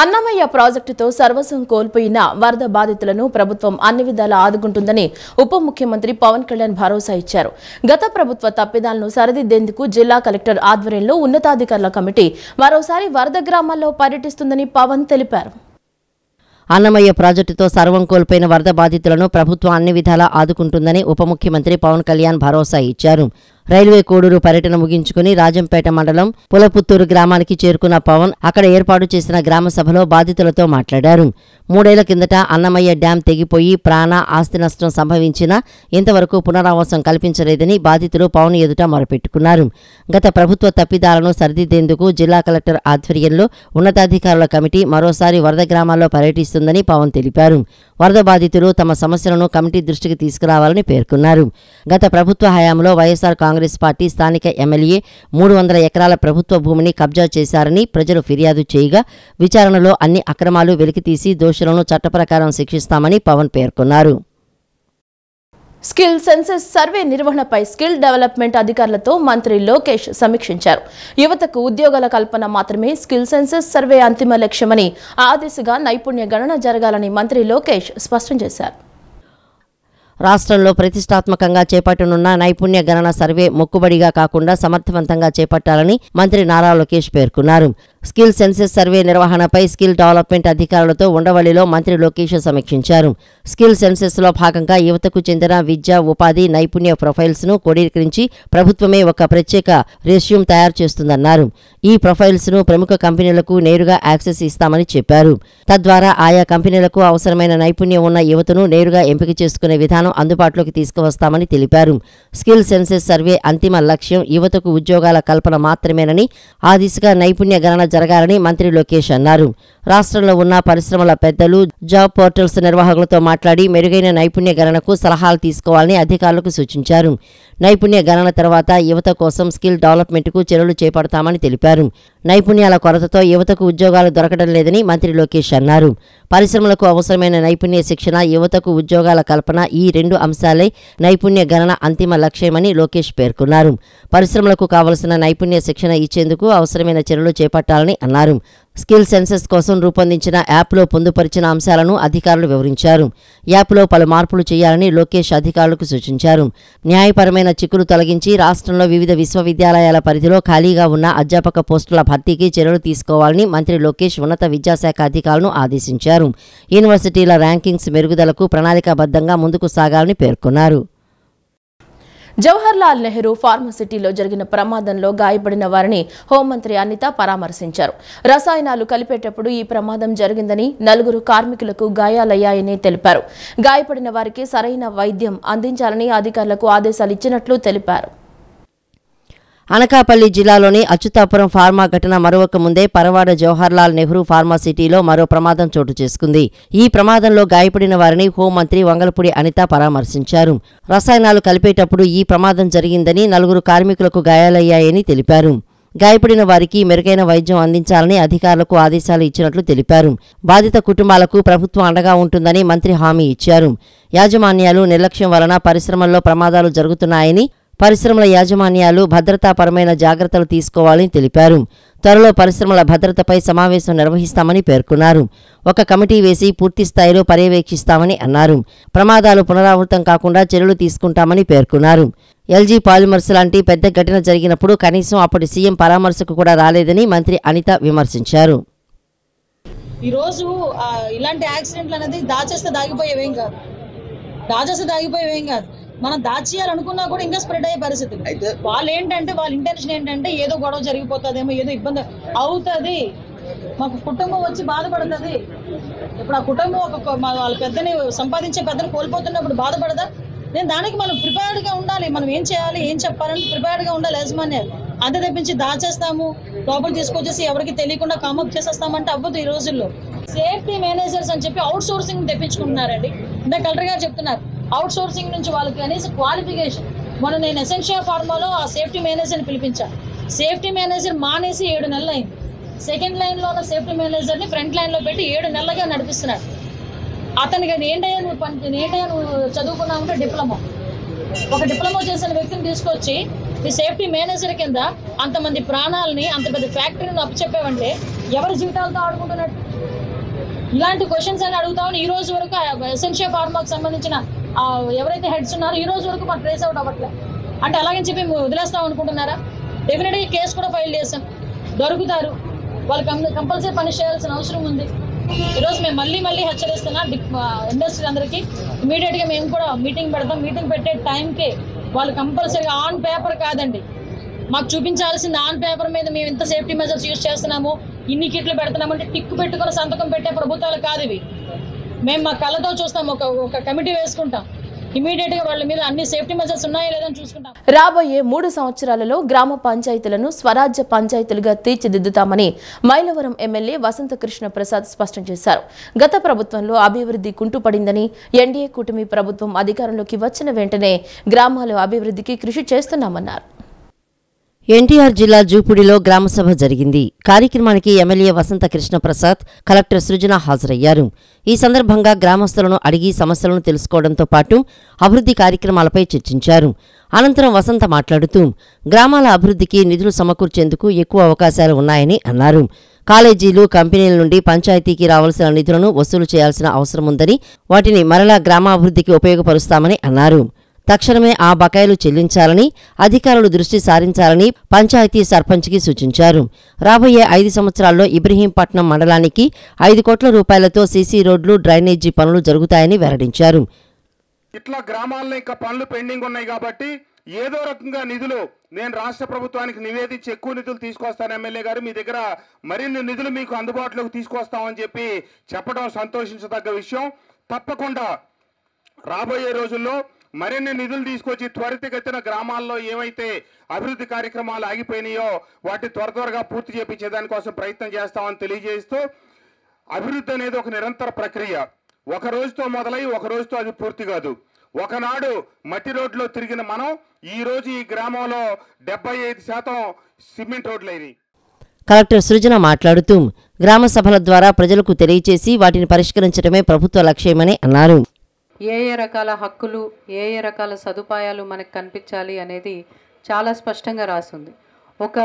అన్నమయ్య ప్రాజెక్టుతో సర్వస్వం కోల్పోయిన వరద బాధితులను ప్రభుత్వం అన్ని విధాలా ఆదుకుంటుందని ఉప ముఖ్యమంత్రి పవన్ కళ్యాణ్ భరోసా ఇచ్చారు. గత ప్రభుత్వ తప్పిదాలను సరిదిద్దేందుకు జిల్లా కలెక్టర్ ఆధ్వర్యంలో ఉన్నతాధికారుల కమిటీ మరోసారి వరద గ్రామాల్లో పర్యటిస్తుందని పవన్ తెలిపారు. అన్నమయ్య ప్రాజెక్టుతో సర్వం కోల్పోయిన వరద బాధితులను ప్రభుత్వం అన్ని విధాలా ఆదుకుంటుందని ఉప ముఖ్యమంత్రి పవన్ కళ్యాణ్ భరోసా ఇచ్చారు. రైల్వే కోడూరు పర్యటన ముగించుకుని రాజంపేట మండలం పులపుత్తూరు గ్రామానికి చేరుకున్న పవన్ అక్కడ ఏర్పాటు చేసిన గ్రామ సభలో బాధితులతో మాట్లాడారు. 3 ఏళ్ల కిందట అన్నమయ్య డ్యాం తెగిపోయి ప్రాణ ఆస్తి నష్టం సంభవించినా ఇంతవరకు పునరావాసం కల్పించలేదని బాధితులు పవన్ ఎదుట మొరపెట్టుకున్నారు. గత ప్రభుత్వ తప్పిదాలను సరిదిద్దేందుకు జిల్లా కలెక్టర్ ఆధ్వర్యంలో ఉన్నతాధికారుల కమిటీ మరోసారి వరద గ్రామాల్లో పర్యటిస్తుందని పవన్ తెలిపారు. వరద బాధితులు తమ సమస్యలను కమిటీ దృష్టికి తీసుకురావాలని పేర్కొన్నారు. గత ప్రభుత్వ హయాంలో వైఎస్ఆర్ కాంగ్రెస్ పార్టీ స్థానిక ఎమ్మెల్యే 300 ఎకరాల ప్రభుత్వ భూమిని కబ్జా చేశారని ప్రజలు ఫిర్యాదు చేయగా విచారణలో అన్ని అక్రమాలు వెలికితీసి దోషులను చట్టప్రకారం శిక్షిస్తామని పవన్ పేర్కొన్నారు. స్కిల్ సెన్సస్ సర్వే నిర్వహణపై స్కిల్ డెవలప్మెంట్ అధికారులతో మంత్రి లోకేష్ సమీక్షించారు. యువతకు ఉద్యోగాల కల్పన మాత్రమే స్కిల్ సెన్సస్ సర్వే అంతిమ లక్ష్యమని ఆ దిశగా నైపుణ్య గణన జరగాలని మంత్రి లోకేష్ స్పష్టం చేశారు. రాష్ట్రంలో ప్రతిష్టాత్మకంగా చేపట్టనున్న నైపుణ్య గణన సర్వే మొక్కుబడిగా కాకుండా సమర్థవంతంగా చేపట్టాలని మంత్రి నారా లోకేష్ పేర్కొన్నారు. స్కిల్ సెన్సస్ సర్వే నిర్వహణపై స్కిల్ డెవలప్మెంట్ అధికారులతో ఉండవల్లిలో మంత్రి లోకేష్ సమీక్షించారు. స్కిల్ సెన్సెస్లో భాగంగా యువతకు చెందిన విద్య, ఉపాధి, నైపుణ్య ప్రొఫైల్స్ను క్రోడీకరించి ప్రభుత్వమే ఒక ప్రత్యేక రెస్యూమ్ తయారు చేస్తుందన్నారు. ఈ ప్రొఫైల్స్ను ప్రముఖ కంపెనీలకు నేరుగా యాక్సెస్ ఇస్తామని చెప్పారు. తద్వారా ఆయా కంపెనీలకు అవసరమైన నైపుణ్యం ఉన్న యువతను నేరుగా ఎంపిక చేసుకునే విధానం అందుబాటులోకి తీసుకువస్తామని తెలిపారు. స్కిల్ సెన్సెస్ సర్వే అంతిమ లక్ష్యం యువతకు ఉద్యోగాల కల్పన మాత్రమేనని ఆ దిశగా నైపుణ్య గణన జరగాలని మంత్రి లోకేష్ అన్నారు. రాష్ట్రంలో ఉన్న పరిశ్రమల పెద్దలు, జాబ్ పోర్టల్స్ నిర్వాహకులతో మాట్లాడి మెరుగైన నైపుణ్య గణనకు సలహాలు తీసుకోవాలని అధికారులకు సూచించారు. నైపుణ్య గణన తర్వాత యువత కోసం స్కిల్ డెవలప్మెంట్కు చర్యలు చేపడతామని తెలిపారు. నైపుణ్యాల కొరతతో యువతకు ఉద్యోగాలు దొరకడం లేదని మంత్రి లోకేష్ అన్నారు. పరిశ్రమలకు అవసరమైన నైపుణ్య శిక్షణ, యువతకు ఉద్యోగాల కల్పన ఈ 2 అంశాలే నైపుణ్య గణన అంతిమ లక్ష్యమని లోకేష్ పేర్కొన్నారు. పరిశ్రమలకు కావలసిన నైపుణ్య శిక్షణ ఇచ్చేందుకు అవసరమైన చర్యలు చేపట్టాలని అన్నారు. స్కిల్ సెన్సస్ కోసం రూపొందించిన యాప్లో పొందుపరిచిన అంశాలను అధికారులు వివరించారు. యాప్లో పలు మార్పులు చేయాలని లోకేష్ అధికారులకు సూచించారు. న్యాయపరమైన చిక్కులు తొలగించి రాష్ట్రంలో వివిధ విశ్వవిద్యాలయాల పరిధిలో ఖాళీగా ఉన్న అధ్యాపక పోస్టుల భర్తీకి చర్యలు తీసుకోవాలని మంత్రి లోకేష్ ఉన్నత విద్యాశాఖ అధికారులను ఆదేశించారు. యూనివర్సిటీల ర్యాంకింగ్స్ మెరుగుదలకు ప్రణాళికాబద్ధంగా ముందుకు సాగాలని పేర్కొన్నారు. జవహర్లాల్ నెహ్రూ ఫార్మసిటీలో జరిగిన ప్రమాదంలో గాయపడిన వారిని హోంమంత్రి అనిత పరామర్శించారు. రసాయనాలు కలిపేటప్పుడు ఈ ప్రమాదం జరిగిందని, 4 కార్మికులకు గాయాలయ్యాయని తెలిపారు. గాయపడిన వారికి సరైన వైద్యం అందించాలని అధికారులకు ఆదేశాలు ఇచ్చినట్లు తెలిపారు. అనకాపల్లి జిల్లాలోని అచ్యుతాపురం ఫార్మా ఘటన మరొక ముందే పరవాడ జవహర్లాల్ నెహ్రూ ఫార్మాసిటీలో మరో ప్రమాదం చోటు చేసుకుంది. ఈ ప్రమాదంలో గాయపడిన వారిని హోంమంత్రి వంగలపూడి అనిత పరామర్శించారు. రసాయనాలు కలిపేటప్పుడు ఈ ప్రమాదం జరిగిందని, 4 కార్మికులకు గాయాలయ్యాయని తెలిపారు. గాయపడిన వారికి మెరుగైన వైద్యం అందించాలని అధికారులకు ఆదేశాలు ఇచ్చినట్లు తెలిపారు. బాధిత కుటుంబాలకు ప్రభుత్వం అండగా ఉంటుందని మంత్రి హామీ ఇచ్చారు. యాజమాన్యాలు నిర్లక్ష్యం వలన పరిశ్రమల్లో ప్రమాదాలు జరుగుతున్నాయని, పరిశ్రమల యాజమాన్యాలు భద్రతాపరమైన జాగ్రత్తలు తీసుకోవాలని తెలిపారు. త్వరలో పరిశ్రమల భద్రతపై సమావేశం నిర్వహిస్తామని పేర్కొన్నారు. ఒక కమిటీ వేసి పూర్తి స్థాయిలో పర్యవేక్షిస్తామని అన్నారు. ప్రమాదాలు పునరావృతం కాకుండా చర్యలు తీసుకుంటామని పేర్కొన్నారు. ఎల్జీ పాలిమర్స్ లాంటి పెద్ద ఘటన జరిగినప్పుడు కనీసం అప్పటి సీఎం పరామర్శకు కూడా రాలేదని మంత్రి అనిత విమర్శించారు. ఈరోజు ఇలాంటి యాక్సిడెంట్లు అనేది దాచేస్తే దాగిపోయేవేం కాదు. మనం దాచేయాలనుకున్నా కూడా ఇంకా స్ప్రెడ్ అయ్యే పరిస్థితి. వాళ్ళు ఏంటంటే వాళ్ళ ఇంటెన్షన్ ఏంటంటే ఏదో గొడవ జరిగిపోతుందేమో, ఏదో ఇబ్బంది అవుతుంది, మాకు కుటుంబం వచ్చి బాధపడుతుంది. ఇప్పుడు ఆ కుటుంబం వాళ్ళ పెద్దని సంపాదించే పెద్దని కోల్పోతున్నప్పుడు బాధపడదా? దానికి మనం ప్రిపేర్డ్గా ఉండాలి. మనం ఏం చేయాలి, ఏం చెప్పాలని ప్రిపేర్డ్గా ఉండాలి యాజమాన్యాలు. అంతే తప్పించి దాచేస్తాము, లోపల తీసుకొచ్చేసి ఎవరికి తెలియకుండా కామప్ చేసేస్తామంటే అవ్వదు. ఈ రోజుల్లో సేఫ్టీ మేనేజర్స్ అని చెప్పి అవుట్ సోర్సింగ్ తెప్పించుకుంటున్నారండి. ఇందా కలెక్టర్ గారు చెప్తున్నారు, అవుట్ సోర్సింగ్ నుంచి వాళ్ళకి కనీసం క్వాలిఫికేషన్. మొన్న నేను ఎసెన్షియల్ ఫార్మాలో ఆ సేఫ్టీ మేనేజర్ని పిలిపించాను. సేఫ్టీ మేనేజర్ మానేసి 7 నెలలు అయింది. సెకండ్ లైన్లో ఉన్న సేఫ్టీ మేనేజర్ని ఫ్రంట్ లైన్లో పెట్టి 7 నెలలుగా నడిపిస్తున్నాడు. అతనికి ఏంటయ్యా నువ్వు చదువుకున్నామంటే ఒక డిప్లొమా చేసిన వ్యక్తిని తీసుకొచ్చి ఈ సేఫ్టీ మేనేజర్ కింద అంతమంది ప్రాణాలని, అంత పెద్ద ఫ్యాక్టరీని అప్పచెప్పావంటే ఎవరి జీవితాలతో ఆడుకుంటున్నట్టు? ఇలాంటి క్వశ్చన్స్ అని అడుగుతామని ఈ రోజు వరకు ఎసెన్షియల్ ఫార్మాకి సంబంధించిన ఎవరైతే హెడ్స్ ఉన్నారో ఈ రోజు వరకు మాకు ట్రేస్ అవుట్ అవ్వట్లేదు. అంటే అలాగని చెప్పి వదిలేస్తాం అనుకుంటున్నారా? డెఫినెట్గా కేసు కూడా ఫైల్ చేస్తాం, దొరుకుతారు, వాళ్ళు కంపల్సరీ పనిష్ చేయాల్సిన అవసరం ఉంది. ఈరోజు మేము మళ్ళీ హెచ్చరిస్తున్నా ఇండస్ట్రీ అందరికీ, ఇమీడియట్గా మేము కూడా మీటింగ్ పెడతాం. మీటింగ్ పెట్టే టైంకి వాళ్ళు కంపల్సరీగా ఆన్ పేపర్ కాదండి, మాకు చూపించాల్సింది ఆన్ పేపర్ మీద మేము ఇంత సేఫ్టీ మెజర్స్ యూజ్ చేస్తున్నాము, ఇన్ని కిట్లు పెడుతున్నాము అంటే టిక్కు పెట్టుకుని సంతకం పెట్టే ప్రభుత్వాలు కాదు ఇవి. మేము మా కళ్ళతో చూస్తాం, ఒక కమిటీ వేసుకుంటాం, ఇమీడియట్గా వాళ్ళ మీద అన్ని సేఫ్టీ మెజర్స్ ఉన్నాయో లేదని చూసుకుంటాం. రాబోయే 3 సంవత్సరాలలో గ్రామ పంచాయతీలను స్వరాజ్య పంచాయతీలుగా తీర్చిదిద్దుతామని మైలవరం ఎమ్మెల్యే వసంతకృష్ణ ప్రసాద్ స్పష్టం చేశారు. గత ప్రభుత్వంలో అభివృద్ధి కుంటుపడిందని, ఎన్డీఏ కూటమి ప్రభుత్వం అధికారంలోకి వచ్చిన వెంటనే గ్రామాల అభివృద్ధికి కృషి చేస్తున్నామన్నారు. ఎన్టీఆర్ జిల్లా జూపుడిలో గ్రామసభ జరిగింది. కార్యక్రమానికి ఎమ్మెల్యే వసంత కృష్ణ ప్రసాద్, కలెక్టర్ సృజన హాజరయ్యారు. ఈ సందర్భంగా గ్రామస్తులను అడిగి సమస్యలను తెలుసుకోవడంతో పాటు అభివృద్ధి కార్యక్రమాలపై చర్చించారు. అనంతరం వసంత మాట్లాడుతూ గ్రామాల అభివృద్ధికి నిధులు సమకూర్చేందుకు ఎక్కువ అవకాశాలు ఉన్నాయని అన్నారు. కాలేజీలు, కంపెనీల నుండి పంచాయతీకి రావాల్సిన నిధులను వసూలు చేయాల్సిన అవసరముందని, వాటిని మరలా గ్రామాభివృద్ధికి ఉపయోగపరుస్తామని అన్నారు. తక్షణమే ఆ బకాయిలు చెల్లించాలని అధికారులు దృష్టి సారించాలని పంచాయతీ సర్పంచ్కి సూచించారు. రాబోయే 5 సంవత్సరాల్లో ఇబ్రహీంపట్నం మండలానికి 5 కోట్ల రూపాయలతో సీసీ రోడ్లు, డ్రైనేజీ పనులు జరుగుతాయని వెల్లడించారు. ఇట్లా గ్రామాల్లో ఇంకా పనులు పెండింగ్ ఉన్నాయి కాబట్టి ఏదో రకంగా నిధులు నేను రాష్ట్ర ప్రభుత్వానికి నివేదించి ఎక్కువ నిధులు తీసుకొస్తాను ఎమ్మెల్యే గారు, మీ దగ్గర మరిన్ని నిధులు మీకు అందుబాటులోకి తీసుకొస్తామని చెప్పి చెప్పడం సంతోషించదగ్గ విషయం. తప్పకుండా రాబోయే రోజుల్లో మరిన్ని నిధులు తీసుకొచ్చి త్వరితగతిన గ్రామాల్లో ఏవైతే అభివృద్ధి కార్యక్రమాలు ఆగిపోయినాయో వాటిని త్వరగా పూర్తి చేయించేదాని కోసం ప్రయత్నం చేస్తామని తెలియజేస్తూ, అభివృద్ధి అనేది ఒక నిరంతర ప్రక్రియ. ఒక రోజుతో మొదలై ఒక రోజుతో అది పూర్తి కాదు. ఒకనాడు మట్టి రోడ్లో తిరిగిన మనం ఈ రోజు ఈ గ్రామంలో 75% సిమెంట్ రోడ్లైనవి. కలెక్టర్ సృజన మాట్లాడుతూ గ్రామ సభల ద్వారా ప్రజలకు తెలియచేసి వాటిని పరిష్కరించడమే ప్రభుత్వ లక్ష్యమని అన్నారు. ఏ రకాల హక్కులు, ఏ రకాల సదుపాయాలు మనకు కనిపించాలి అనేది చాలా స్పష్టంగా రాస్తుంది. ఒక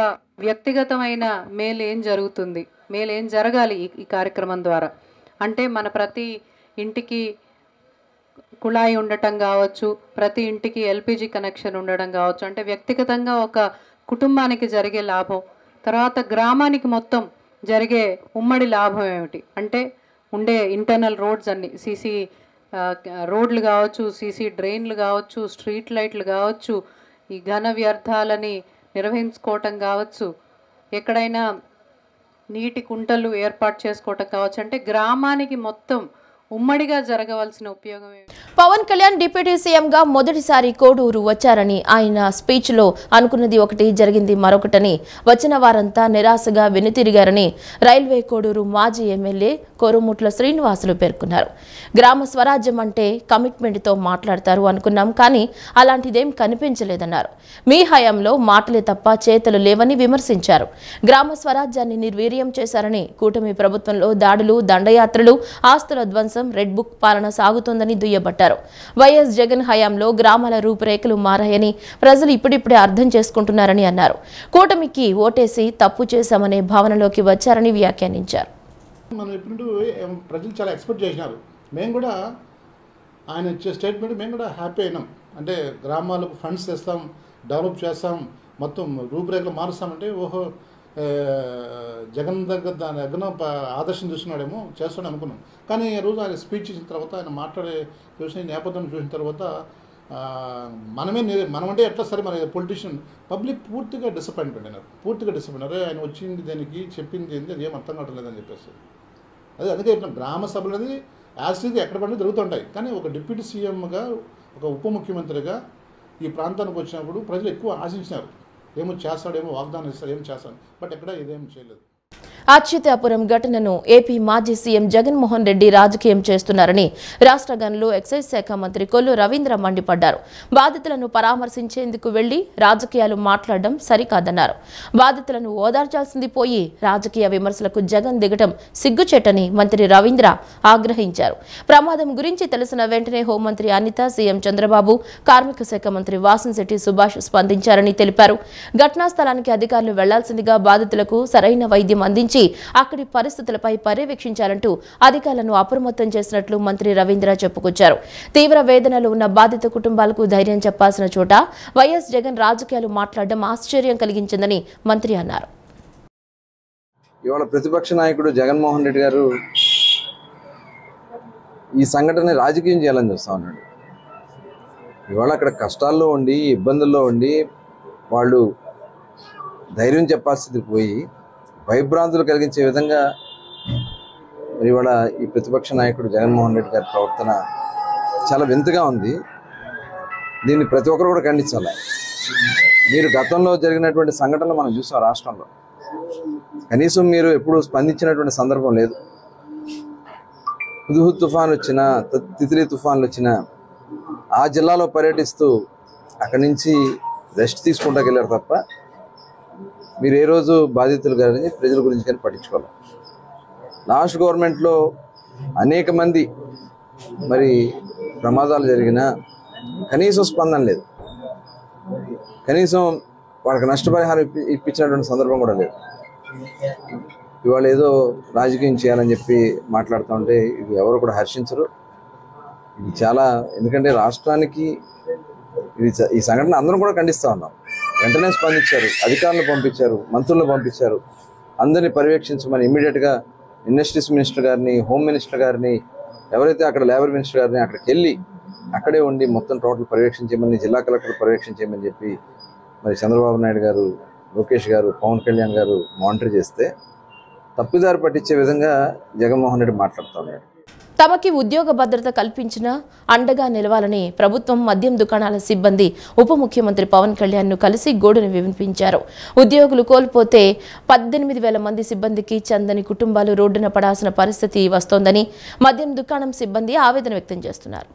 వ్యక్తిగతమైన మేలు ఏం జరుగుతుంది, మేలు ఏం జరగాలి ఈ కార్యక్రమం ద్వారా అంటే మన ప్రతి ఇంటికి కుళాయి ఉండటం కావచ్చు, ప్రతి ఇంటికి ఎల్పిజి కనెక్షన్ ఉండడం కావచ్చు, అంటే వ్యక్తిగతంగా ఒక కుటుంబానికి జరిగే లాభం, తర్వాత గ్రామానికి మొత్తం జరిగే ఉమ్మడి లాభం ఏమిటి అంటే ఉండే ఇంటర్నల్ రోడ్స్ అన్ని సీసీ రోడ్లు కావచ్చు, సీసీ డ్రైన్లు కావచ్చు, స్ట్రీట్ లైట్లు కావచ్చు, ఈ ఘన వ్యర్థాలని నిర్వహించుకోవటం కావచ్చు, ఎక్కడైనా నీటి కుంటలు ఏర్పాటు చేసుకోవటం కావచ్చు, అంటే గ్రామానికి మొత్తం ఉమ్మడిగా జరగవలసిన ఉపయోగం. పవన్ కళ్యాణ్ డిప్యూటీ సీఎంగా మొదటిసారి కోడూరు వచ్చారని, ఆయన స్పీచ్లో అనుకున్నది ఒకటి జరిగింది మరొకటని, వచ్చిన వారంతా నిరాశగా వెనుతిరిగారని రైల్వే కోడూరు మాజీ ఎమ్మెల్యే కోరుముట్ల శ్రీనివాసులు పేర్కొన్నారు. గ్రామ స్వరాజ్యం అంటే కమిట్మెంట్తో మాట్లాడతారు అనుకున్నాం, కానీ అలాంటిదేం కనిపించలేదన్నారు. మీ హయాంలో మాటలే తప్ప చేతలు లేవని విమర్శించారు. గ్రామ స్వరాజ్యాన్ని నిర్వీర్యం చేశారని, కూటమి ప్రభుత్వంలో దాడులు, దండయాత్రలు, ఆస్తుల ధ్వంసం, రెడ్ బుక్ పాలన సాగుతోందని దుయ్యబట్టారు. వైఎస్ జగన్ హయాంలో గ్రామాల రూపురేఖలు మారాయని ప్రజలు ఇప్పుడిప్పుడే అర్థం చేసుకుంటున్నారని అన్నారు. కూటమికి ఓటేసి తప్పు చేశామనే భావనలోకి వచ్చారని వ్యాఖ్యానించారు. మనం ఇప్పుడు ప్రజలు చాలా ఎక్స్పెక్ట్ చేసినారు. మేము కూడా ఆయన ఇచ్చే స్టేట్మెంట్ మేము కూడా హ్యాపీ అయినాం. అంటే గ్రామాలకు ఫండ్స్ తెస్తాం, డెవలప్ చేస్తాం, మొత్తం రూపురేఖలు మారుస్తామంటే ఓహో జగన్ దగ్గర దాని దగ్గర ఆదర్శం చూస్తున్నాడేమో, చేస్తాడు అనుకున్నాం. కానీ ఈ రోజు ఆయన స్పీచ్ ఇచ్చిన తర్వాత, ఆయన మాట్లాడే చూసిన నేపథ్యం చూసిన తర్వాత మనమంటే ఎట్లా సరే మన పొలిటీషియన్ పబ్లిక్ పూర్తిగా డిసప్పాయింట్ అయినారు. ఆయన వచ్చింది దేనికి, చెప్పింది ఏంటి, అది ఏం అర్థం కావట్లేదని చెప్పేసి అందుకే గ్రామ సభలు అనేది యాజ్గా ఎక్కడ పడినా జరుగుతుంటాయి. కానీ ఒక డిప్యూటీ సీఎంగా, ఒక ఉప ముఖ్యమంత్రిగా ఈ ప్రాంతానికి వచ్చినప్పుడు ప్రజలు ఎక్కువ ఆశించినారు. ఏమో చేస్తాడేమో, వాగ్దానం ఇస్తాడు, ఏం చేస్తాడు, బట్ ఎక్కడ ఇదేం చేయలేదు. అచ్యుతాపురం ఘటనను ఏపీ మాజీ సీఎం జగన్మోహన్ రెడ్డి రాజకీయం చేస్తున్నారని రాష్ట్ర గనులు, ఎక్సైజ్ శాఖ మంత్రి కొల్లు రవీంద్ర మండిపడ్డారు. బాధితులను పరామర్శించేందుకు వెళ్లి రాజకీయాలు మాట్లాడడం సరికాదన్నారు. బాధితులను ఓదార్చాల్సింది పోయి రాజకీయ విమర్శలకు జగన్ దిగటం సిగ్గుచేటని మంత్రి రవీంద్ర ఆగ్రహించారు. ప్రమాదం గురించి తెలిసిన వెంటనే హోంమంత్రి అనిత, సీఎం చంద్రబాబు, కార్మిక శాఖ మంత్రి వాసంశెట్టి సుభాష్ స్పందించారని తెలిపారు. ఘటనా స్థలానికి అధికారులు వెళ్లాల్సిందిగా, బాధితులకు సరైన వైద్యం అందించి నిర్వహించి అక్కడి పరిస్థితులపై పర్యవేక్షించాలంటూ అధికారులను అప్రమత్తం చేసినట్లు మంత్రి రవీంద్ర చెప్పుకొచ్చారు. తీవ్ర వేదనలు ఉన్న బాధిత కుటుంబాలకు ధైర్యం చెప్పాల్సిన చోట వైఎస్ జగన్ రాజకీయాలు మాట్లాడడం ఆశ్చర్యం కలిగించిందని మంత్రి అన్నారు. ఇవాళ ప్రతిపక్ష నాయకుడు జగన్మోహన్ రెడ్డి గారు ఈ సంఘటనని రాజకీయం చేయాలని చూస్తా ఉన్నాడు. ఇవాళ అక్కడ కష్టాల్లో ఉండి ఇబ్బందుల్లో ఉండి వాళ్ళు ధైర్యం చెప్పాల్సింది పోయి భయభ్రాంతులు కలిగించే విధంగా మరి ఇవాళ ఈ ప్రతిపక్ష నాయకుడు జగన్మోహన్ రెడ్డి గారి ప్రవర్తన చాలా వింతగా ఉంది. దీన్ని ప్రతి ఒక్కరు కూడా ఖండించాలి. మీరు గతంలో జరిగినటువంటి సంఘటనలు మనం చూసాం రాష్ట్రంలో. కనీసం మీరు ఎప్పుడు స్పందించినటువంటి సందర్భం లేదు. హుద్హుద్ తుఫాన్ వచ్చినా తిత్లీ తుఫాన్లు వచ్చినా ఆ జిల్లాలో పర్యటిస్తూ అక్కడి నుంచి రెస్ట్ తీసుకుంటాకి వెళ్ళారు తప్ప మీరు ఏ రోజు బాధితులు కానీ ప్రజల గురించి కానీ పట్టించుకోవాలి. లాస్ట్ గవర్నమెంట్లో అనేక మంది మరి ప్రమాదాలు జరిగినా కనీసం స్పందన లేదు. కనీసం వాళ్ళకి నష్టపరిహారం ఇప్పించినటువంటి సందర్భం కూడా లేదు. ఇవాళ ఏదో రాజకీయం చేయాలని చెప్పి మాట్లాడుతూ ఉంటే ఇది ఎవరు కూడా హర్షించరు. ఇది చాలా, ఎందుకంటే రాష్ట్రానికి ఇది ఈ సంఘటన అందరం కూడా ఖండిస్తూ ఉన్నాం. వెంటనే స్పందించారు, అధికారులను పంపించారు, మంత్రులను పంపించారు, అందరినీ పర్యవేక్షించమని ఇమ్మీడియట్గా ఇండస్ట్రీస్ మినిస్టర్ గారిని, హోమ్ మినిస్టర్ గారిని, ఎవరైతే అక్కడ లేబర్ మినిస్టర్ గారిని అక్కడికి వెళ్ళి అక్కడే ఉండి మొత్తం టోటల్ పర్యవేక్షించమని, జిల్లా కలెక్టర్ పర్యవేక్షించమని చెప్పి మరి చంద్రబాబు నాయుడు గారు, లోకేష్ గారు, పవన్ కళ్యాణ్ గారు మానిటర్ చేస్తే తప్పిదారి పట్టించే విధంగా జగన్మోహన్ రెడ్డి మాట్లాడుతున్నారు. తమకి ఉద్యోగ భద్రత కల్పించిన అండగా నిలవాలని ప్రభుత్వం మద్యం దుకాణాల సిబ్బంది ఉప ముఖ్యమంత్రి పవన్ కళ్యాణ్ ను కలిసి గోడును వినిపించారు. ఉద్యోగులు కోల్పోతే 18,000 మంది సిబ్బందికి చందని కుటుంబాలు రోడ్డున పడాల్సిన పరిస్థితి వస్తోందని మద్యం దుకాణం సిబ్బంది ఆవేదన వ్యక్తం చేస్తున్నారు.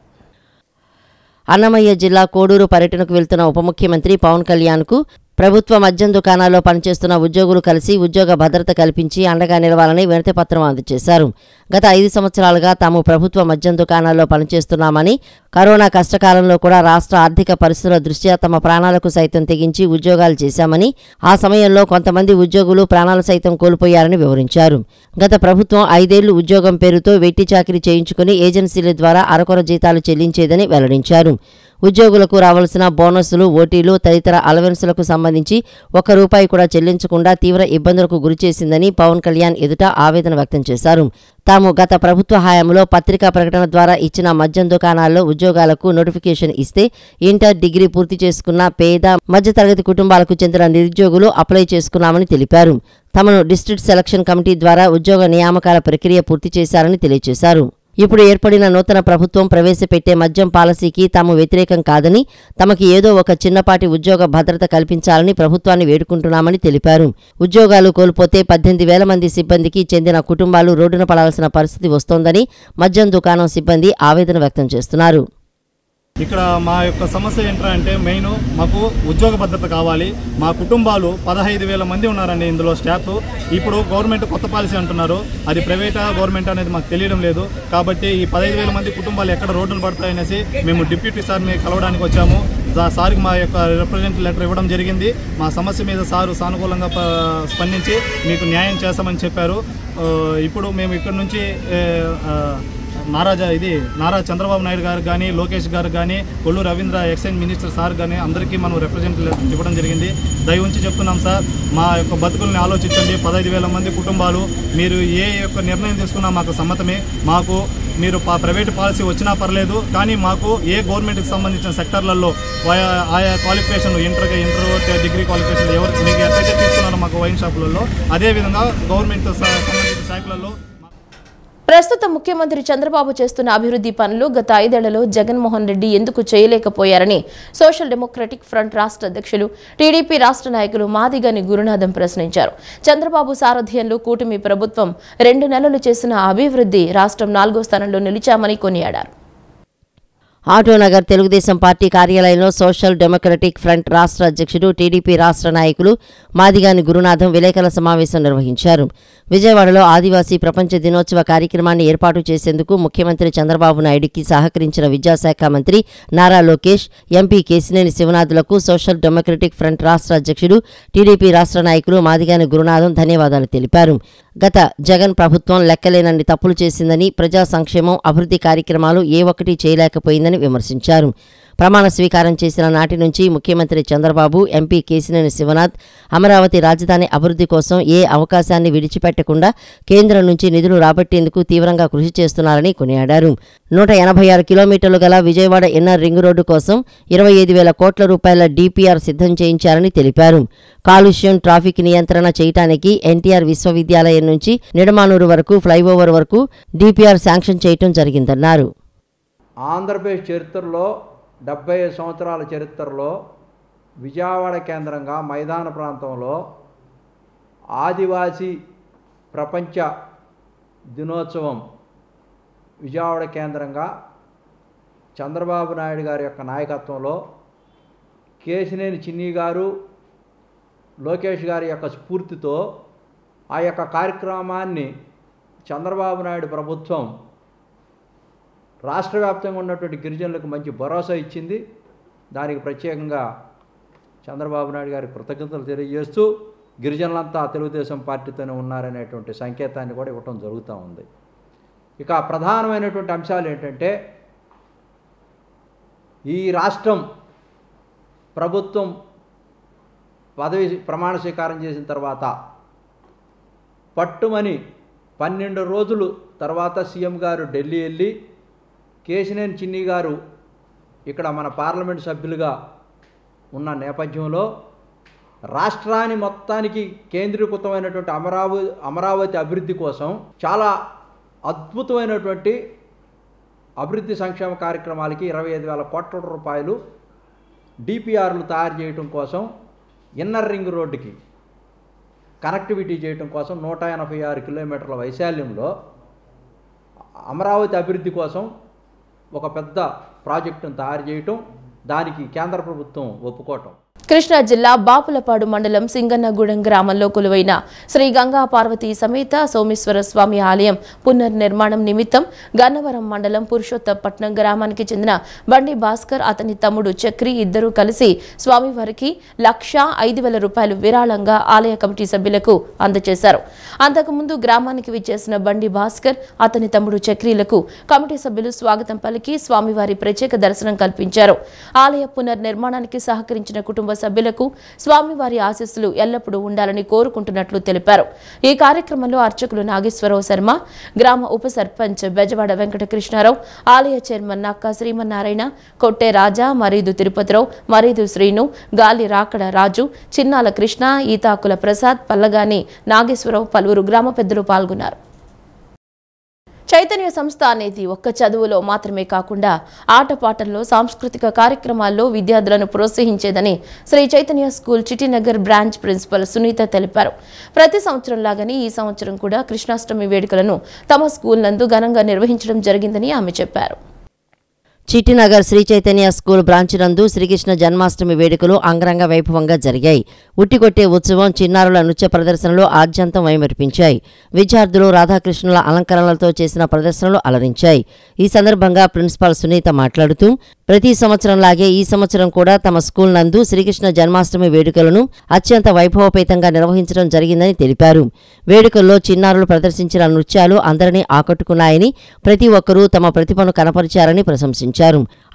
అన్నమయ్య జిల్లా కోడూరు పర్యటనకు వెళ్తున్న ఉప ముఖ్యమంత్రి పవన్ కళ్యాణ్కు ప్రభుత్వ మద్యం దుకాణాల్లో పనిచేస్తున్న ఉద్యోగులు కలిసి ఉద్యోగ భద్రత కల్పించి అండగా నిలవాలని వినతిపత్రం అందజేశారు. గత 5 సంవత్సరాలుగా తాము ప్రభుత్వ మద్యం దుకాణాల్లో పనిచేస్తున్నామని, కరోనా కష్టకాలంలో కూడా రాష్ట్ర ఆర్థిక పరిస్థితుల దృష్ట్యా తమ ప్రాణాలకు సైతం తెగించి ఉద్యోగాలు చేశామని, ఆ సమయంలో కొంతమంది ఉద్యోగులు ప్రాణాలు సైతం కోల్పోయారని వివరించారు. గత ప్రభుత్వం 5 ఏళ్లు ఉద్యోగం పేరుతో వెట్టి చాకిరీ చేయించుకుని ఏజెన్సీల ద్వారా అరకొర జీతాలు చెల్లించేదని వెల్లడించారు. ఉద్యోగులకు రావాల్సిన బోనస్సులు, ఓటీలు తదితర అలవెన్సులకు సంబంధించి ₹1 కూడా చెల్లించకుండా తీవ్ర ఇబ్బందులకు గురిచేసిందని పవన్ కళ్యాణ్ ఎదుట ఆవేదన వ్యక్తం చేశారు. తాము గత ప్రభుత్వ హయాంలో పత్రికా ప్రకటన ద్వారా ఇచ్చిన మద్యం దుకాణాల్లో ఉద్యోగాలకు నోటిఫికేషన్ ఇస్తే ఇంటర్, డిగ్రీ పూర్తి చేసుకున్న పేద, మధ్యతరగతి కుటుంబాలకు చెందిన నిరుద్యోగులు అప్లై చేసుకున్నామని తెలిపారు. తమను డిస్ట్రిక్ట్ సెలక్షన్ కమిటీ ద్వారా ఉద్యోగ నియామకాల ప్రక్రియ పూర్తి చేశారని తెలియజేశారు. ఇప్పుడు ఏర్పడిన నూతన ప్రభుత్వం ప్రవేశపెట్టే మద్యం పాలసీకి తాము వ్యతిరేకం కాదని, తమకి ఏదో ఒక చిన్నపాటి ఉద్యోగ భద్రత కల్పించాలని ప్రభుత్వాన్ని వేడుకుంటున్నామని తెలిపారు. ఉద్యోగాలు కోల్పోతే 18,000 మంది సిబ్బందికి చెందిన కుటుంబాలు రోడ్డున పడాల్సిన పరిస్థితి వస్తోందని మద్యం దుకాణం సిబ్బంది ఆవేదన వ్యక్తం చేస్తున్నారు. ఇక్కడ మా యొక్క సమస్య ఏంటంటే మెయిన్ మాకు ఉద్యోగ భద్రత కావాలి. మా కుటుంబాలు 15,000 మంది ఉన్నారండి ఇందులో స్టాఫ్. ఇప్పుడు గవర్నమెంట్ కొత్త పాలసీ అంటున్నారు, అది ప్రైవేటా గవర్నమెంట్ అనేది మాకు తెలియడం లేదు. కాబట్టి ఈ 15,000 మంది కుటుంబాలు ఎక్కడ రోడ్డులు పడతాయనేసి మేము డిప్యూటీ సార్ని కలవడానికి వచ్చాము. సార్కి మా యొక్క రిప్రజెంటేటివ్ లెటర్ ఇవ్వడం జరిగింది. మా సమస్య మీద సారు సానుకూలంగా స్పందించి మీకు న్యాయం చేస్తామని చెప్పారు. ఇప్పుడు మేము ఇక్కడ నుంచి నారా చంద్రబాబు నాయుడు గారు కానీ, లోకేష్ గారు కానీ, Kollu Ravindra excise minister sir కానీ అందరికీ మనం రిప్రజెంటేటివ్ ఇవ్వడం జరిగింది. దయ ఉంచి చెప్తున్నాం సార్, మా యొక్క బతుకుల్ని ఆలోచించండి. 15,000 మంది కుటుంబాలు, మీరు ఏ యొక్క నిర్ణయం తీసుకున్నా మాకు సమ్మతమే. మాకు మీరు ప్రైవేట్ పాలసీ వచ్చినా పర్లేదు, కానీ మాకు ఏ గవర్నమెంట్కి సంబంధించిన సెక్టర్లలో ఆయా క్వాలిఫికేషన్లు ఇంటర్, డిగ్రీ క్వాలిఫికేషన్ ఎవరు మీకు ఎట్లయితే తీసుకున్నారో మాకు వైన్ షాపులలో, అదేవిధంగా గవర్నమెంట్ సంబంధించిన శాఖలలో. ప్రస్తుత ముఖ్యమంత్రి చంద్రబాబు చేస్తున్న అభివృద్ధి పనులు గత 5 ఏళ్లలో జగన్మోహన్ రెడ్డి ఎందుకు చేయలేకపోయారని సోషల్ డెమోక్రటిక్ ఫ్రంట్ రాష్ట్ర అధ్యక్షులు, టీడీపీ రాష్ట్ర నాయకులు మాదిగని గురునాథం ప్రశ్నించారు. చంద్రబాబు సారథ్యంలో కూటమి ప్రభుత్వం 2 నెలలు చేసిన అభివృద్ధి రాష్ట్రం 4వ స్థానంలో నిలిచామని కొనియాడారు. ఆటోనగర్ తెలుగుదేశం పార్టీ కార్యాలయంలో సోషల్ డెమోక్రటిక్ ఫ్రంట్ రాష్ట్ర అధ్యక్షుడు, టీడీపీ రాష్ట్ర నాయకులు మాదిగాని గురునాథం విలేకరుల సమావేశం నిర్వహించారు. విజయవాడలో ఆదివాసీ ప్రపంచ దినోత్సవ కార్యక్రమాన్ని ఏర్పాటు చేసేందుకు ముఖ్యమంత్రి చంద్రబాబు నాయుడికి సహకరించిన విద్యాశాఖ మంత్రి నారా లోకేష్, ఎంపీ కేశినేని శివనాథులకు సోషల్ డెమోక్రటిక్ ఫ్రంట్ రాష్ట్ర అధ్యక్షుడు, టీడీపీ రాష్ట్ర నాయకులు మాదిగాని గురునాథం ధన్యవాదాలు తెలిపారు. గత జగన్ ప్రభుత్వం లెక్కలేనన్ని తప్పులు చేసిందని, ప్రజా సంక్షేమం, అభివృద్ధి కార్యక్రమాలు ఏ ఒక్కటి చేయలేకపోయిందని విమర్శించారు. ప్రమాణ స్వీకారం చేసిన నాటి నుంచి ముఖ్యమంత్రి చంద్రబాబు, ఎంపీ కేశినేని శివనాథ్ అమరావతి రాజధాని అభివృద్ధి కోసం ఏ అవకాశాన్ని విడిచిపెట్టకుండా కేంద్రం నుంచి నిధులు రాబట్టేందుకు తీవ్రంగా కృషి చేస్తున్నారని కొనియాడారు. 186 కిలోమీటర్లు గల విజయవాడ ఇన్నర్ రింగ్ రోడ్డు కోసం 25,000 కోట్ల రూపాయల డీపీఆర్ సిద్ధం చేయించారని తెలిపారు. కాలుష్యం, ట్రాఫిక్ నియంత్రణ చేయటానికి ఎన్టీఆర్ విశ్వవిద్యాలయం నుంచి నిడమానూరు వరకు ఫ్లైఓవర్ వరకు డీపీఆర్ శాంక్షన్ చేయటం జరిగిందన్నారు. ఆంధ్రప్రదేశ్ చరిత్రలో 75 సంవత్సరాల చరిత్రలో విజయవాడ కేంద్రంగా మైదాన ప్రాంతంలో ఆదివాసీ ప్రపంచ దినోత్సవం విజయవాడ కేంద్రంగా చంద్రబాబు నాయుడు గారి యొక్క నాయకత్వంలో కేశినేని చిన్ని గారు, లోకేష్ గారి యొక్క స్ఫూర్తితో ఆ యొక్క కార్యక్రమాన్ని చంద్రబాబు నాయుడు ప్రభుత్వం రాష్ట్ర వ్యాప్తంగా ఉన్నటువంటి గిరిజనులకు మంచి భరోసా ఇచ్చింది. దానికి ప్రత్యేకంగా చంద్రబాబు నాయుడు గారికి కృతజ్ఞతలు తెలియజేస్తూ గిరిజనులంతా తెలుగుదేశం పార్టీతోనే ఉన్నారనేటువంటి సంకేతాన్ని కూడా ఇవ్వటం జరుగుతూ ఉంది. ఇక ప్రధానమైనటువంటి అంశాలు ఏంటంటే, ఈ రాష్ట్రం ప్రభుత్వం ప్రమాణ స్వీకారం చేసిన తర్వాత పట్టుమని 12 రోజులు తర్వాత సీఎం గారు ఢిల్లీ వెళ్ళి కేశినేని చిన్ని గారు ఇక్కడ మన పార్లమెంటు సభ్యులుగా ఉన్న నేపథ్యంలో రాష్ట్రాన్ని మొత్తానికి కేంద్రీకృతమైనటువంటి అమరావతి అభివృద్ధి కోసం చాలా అద్భుతమైనటువంటి అభివృద్ధి సంక్షేమ కార్యక్రమాలకి 25,000 కోట్ల రూపాయలు డిపిఆర్లు తయారు చేయడం కోసం, ఇన్నర్ రింగ్ రోడ్డుకి కనెక్టివిటీ చేయడం కోసం 186 కిలోమీటర్ల వైశాల్యంలో అమరావతి అభివృద్ధి కోసం ఒక పెద్ద ప్రాజెక్టును తయారు చేయటం, దానికి కేంద్ర ప్రభుత్వం ఒప్పుకోవటం. కృష్ణా జిల్లా బాపులపాడు మండలం సింగన్నగూడెం గ్రామంలో కొలువైన శ్రీ గంగా పార్వతీ సమేత సోమేశ్వర స్వామి ఆలయం పునర్నిర్మాణం నిమిత్తం గన్నవరం మండలం పురుషోత్తపట్నం గ్రామానికి చెందిన బండి భాస్కర్, అతని తమ్ముడు చక్రి ఇద్దరూ కలిసి స్వామివారికి 1,05,000 రూపాయలు విరాళంగా ఆలయ కమిటీ సభ్యులకు అందజేశారు. అంతకుముందు గ్రామానికి విచ్చేసిన బండి భాస్కర్, అతని తమ్ముడు చక్రీలకు కమిటీ సభ్యులు స్వాగతం పలికి స్వామివారి ప్రత్యేక దర్శనం కల్పించారు. ఆలయ పునర్నిర్మాణానికి సహకరించిన కుటుంబ సభ్యులకు స్వామివారి ఆశీస్సులు ఎల్లప్పుడూ ఉండాలని కోరుకుంటున్నట్లు తెలిపారు. ఈ కార్యక్రమంలో అర్చకులు నాగేశ్వరరావు శర్మ, గ్రామ ఉప సర్పంచ్ బెజవాడ వెంకటకృష్ణారావు, ఆలయ చైర్మన్ నక్కా శ్రీమన్నారాయణ, కొట్టే రాజా, మరీదు తిరుపతిరావు, మరీదు శ్రీను, గాలి రాకడ రాజు, చిన్నాల కృష్ణ, ఈతాకుల ప్రసాద్, పల్లగాని నాగేశ్వరరావు, పలువురు గ్రామ పెద్దలు పాల్గొన్నారు. చైతన్య సంస్థ అనేది ఒక్క చదువులో మాత్రమే కాకుండా ఆటపాటల్లో, సాంస్కృతిక కార్యక్రమాల్లో విద్యార్థులను ప్రోత్సహించేదని Sri Chaitanya school Chitinagar branch principal Sunitha తెలిపారు. ప్రతి సంవత్సరం లాగానే ఈ సంవత్సరం కూడా కృష్ణాష్టమి వేడుకలను తమ స్కూల్ నందు ఘనంగా నిర్వహించడం జరిగిందని ఆమె చెప్పారు. చిట్టినగర్ శ్రీ చైతన్య స్కూల్ బ్రాంచ్ నందు శ్రీకృష్ణ జన్మాష్టమి వేడుకలు అంగరంగ వైభవంగా జరిగాయి. ఉట్టికొట్టే ఉత్సవం, చిన్నారుల నృత్య ప్రదర్శనలు ఆద్యంతం మైమరిపించాయి. విద్యార్థులు రాధాకృష్ణుల అలంకరణలతో చేసిన ప్రదర్శనలు అలరించాయి. ఈ సందర్భంగా ప్రిన్సిపాల్ సునీత మాట్లాడుతూ, ప్రతి సంవత్సరంలాగే ఈ సంవత్సరం కూడా తమ స్కూల్ నందు శ్రీకృష్ణ జన్మాష్టమి వేడుకలను అత్యంత వైభవపేతంగా నిర్వహించడం జరిగిందని తెలిపారు. వేడుకల్లో చిన్నారులు ప్రదర్శించిన నృత్యాలు అందరినీ ఆకట్టుకున్నాయని, ప్రతి ఒక్కరూ తమ ప్రతిభను కనపరిచారని ప్రశంసించారు.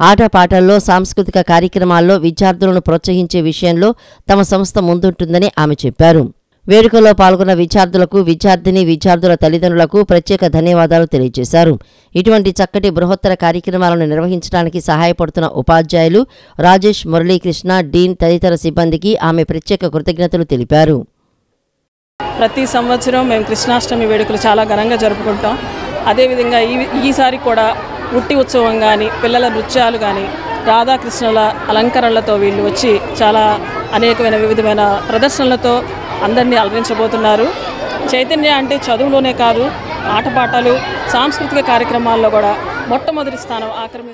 ఆటపాటల్లో, సాంస్కృతిక కార్యక్రమాల్లో విద్యార్థులను ప్రోత్సహించే విషయంలో తమ సంస్థ ముందుంటుందని ఆమె చెప్పారు. వేడుకల్లో పాల్గొన్న విద్యార్థులకు, విద్యార్థుల తల్లిదండ్రులకు ప్రత్యేక ధన్యవాదాలు తెలియజేశారు. ఇటువంటి చక్కటి బృహత్తర కార్యక్రమాలను నిర్వహించడానికి సహాయపడుతున్న ఉపాధ్యాయులు రాజేష్, మురళీకృష్ణ, డీన్ తదితర సిబ్బందికి ఆమె ప్రత్యేక కృతజ్ఞతలు తెలిపారు. ప్రతి సంవత్సరం మేము కృష్ణాష్టమి వేడుకలు చాలా ఘనంగా జరుపుకుంటాం. అదేవిధంగా ఈసారి కూడా ఉట్టి ఉత్సవం కానీ, పిల్లల నృత్యాలు కానీ, రాధాకృష్ణుల అలంకరణలతో వీళ్ళు వచ్చి చాలా అనేకమైన వివిధమైన ప్రదర్శనలతో అందరినీ అలరించబోతున్నారు. చైతన్య అంటే చదువులోనే కాదు, ఆటపాటలు, సాంస్కృతిక కార్యక్రమాల్లో కూడా మొట్టమొదటి స్థానం ఆక్రమిస్తారు.